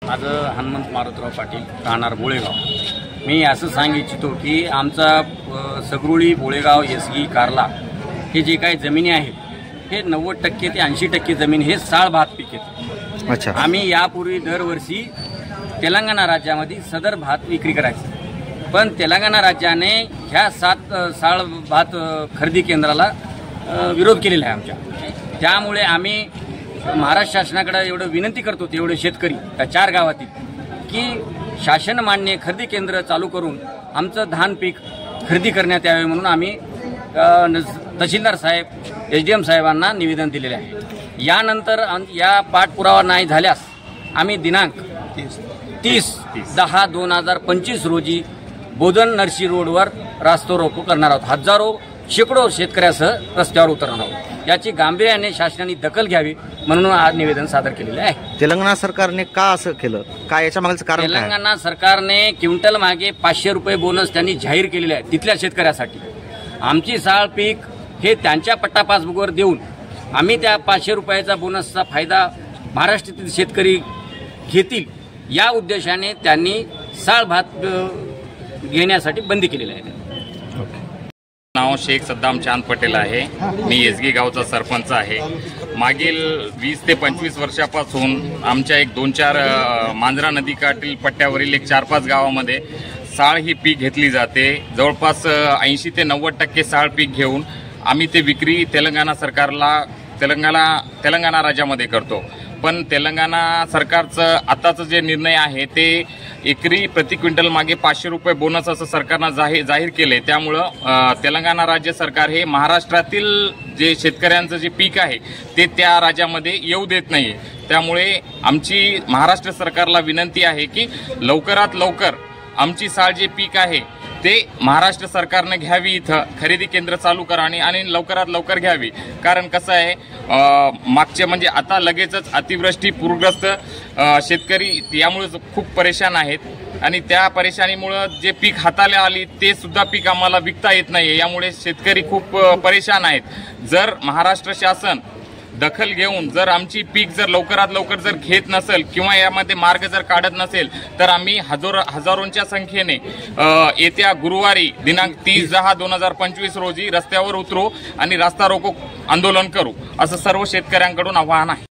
माझं हनुमंत मारुतराव पाटील, राहणार बोळेगाव। मी असं सांगू इच्छितो की आमचा सगरुळी, बोळेगाव, यसगी, कारला हे जे काही जमिनी आहेत हे 90% ते 80% जमीन हे साळ भात पीक येते। अच्छा। आम्ही यापूर्वी दरवर्षी तेलंगणा राज्यामध्ये सदर भात विक्री करायचं, पण तेलंगणा राज्याने ह्या 7 साळ भात खरेदी केंद्राला विरोध केलेला आहे आमच्या। त्यामुळे आम्ही महाराष्ट्र शासनाकडे एवढं विनंती करतो, तेवढे शेतकरी त्या 4 गावातील, की शासन मान्य खरेदी केंद्र चालू करून आमचं धान पीक खरेदी करण्यात यावे म्हणून आम्ही तहसीलदार साहेब, SDM साहेबांना निवेदन दिलेले आहे। यानंतर या पाठपुरावा नाही झाल्यास आम्ही दिनांक 30/10/2025 रोजी बोधन नरसी रोडवर रास्तारोको करणार आहोत। हजारो शेकडो शेतकऱ्यासह रस्त्यावर उतरणार आहोत। याची गांभीर्याने शासनाने दखल घ्यावी म्हणून आज निवेदन सादर केलेले आहे। तेलंगणा सरकारने का असं केलं, काय याच्या मागचं कारण काय? तेलंगणा सरकारने क्विंटल मागे 500 रुपये बोनस त्यांनी जाहीर केलेले आहे तिथल्या शेतकऱ्यासाठी। आमची साळ पीक हे त्यांच्या पट्टा पासबुकवर देऊन आम्ही त्या 500 रुपयाचा बोनसचा फायदा महाराष्ट्रातील शेतकरी घेतील या उद्देशाने त्यांनी साळ भात घेण्यासाठी बंदी केलेली आहे। नाव शेख सद्दाम चांद पटेल आहे। मी यसगी गावचा सरपंच आहे। मागील 20 ते 25 वर्षापासून आमच्या एक 2-4 मांजरा नदीकाठील पट्ट्यावरील एक 4-5 गावामध्ये साळ ही पीक घेतली जाते। जवळपास 80 ते 90% साळ पीक घेऊन आम्ही ते विक्री तेलंगणा सरकारला तेलंगणा राज्यामध्ये करतो। पण तेलंगणा सरकारचं आताचं जे निर्णय आहे ते एकरी प्रति क्विंटल मागे 500 रुपये बोनस असं सरकारनं जाहीर केले। त्यामुळं तेलंगणा राज्य सरकार हे महाराष्ट्रातील जे शेतकऱ्यांचं जे पीक आहे ते त्या राज्यामध्ये येऊ देत नाहीये। त्यामुळे आमची महाराष्ट्र सरकारला विनंती आहे की लवकरात लवकर आमची साळ जे पीक आहे ते महाराष्ट्र सरकारने घ्यावी, इथं खरेदी केंद्र चालू करा आणि लवकरात लवकर घ्यावी। कारण कसं आहे, मागचे म्हणजे आता लगेचच अतिवृष्टी पूरग्रस्त शेतकरी यामुळे खूप परेशान आहेत आणि त्या परेशानीमुळे जे पीक हाताला आली ते सुद्धा पीक आम्हाला विकता येत नाही। यामुळे शेतकरी खूप परेशान आहेत। जर महाराष्ट्र शासन दखल घेऊन जर आमची पीक जर लवकरात लवकर जर घेत नसेल किंवा यामध्ये मार्ग जर काढत नसेल तर आम्ही हजारोंच्या संख्येने येत्या गुरुवारी दिनांक 30/10/2025 रोजी रस्त्यावर उतरू आणि रास्ता रोको आंदोलन करू, असं सर्व शेतकऱ्यांकडून आवाहन आहे।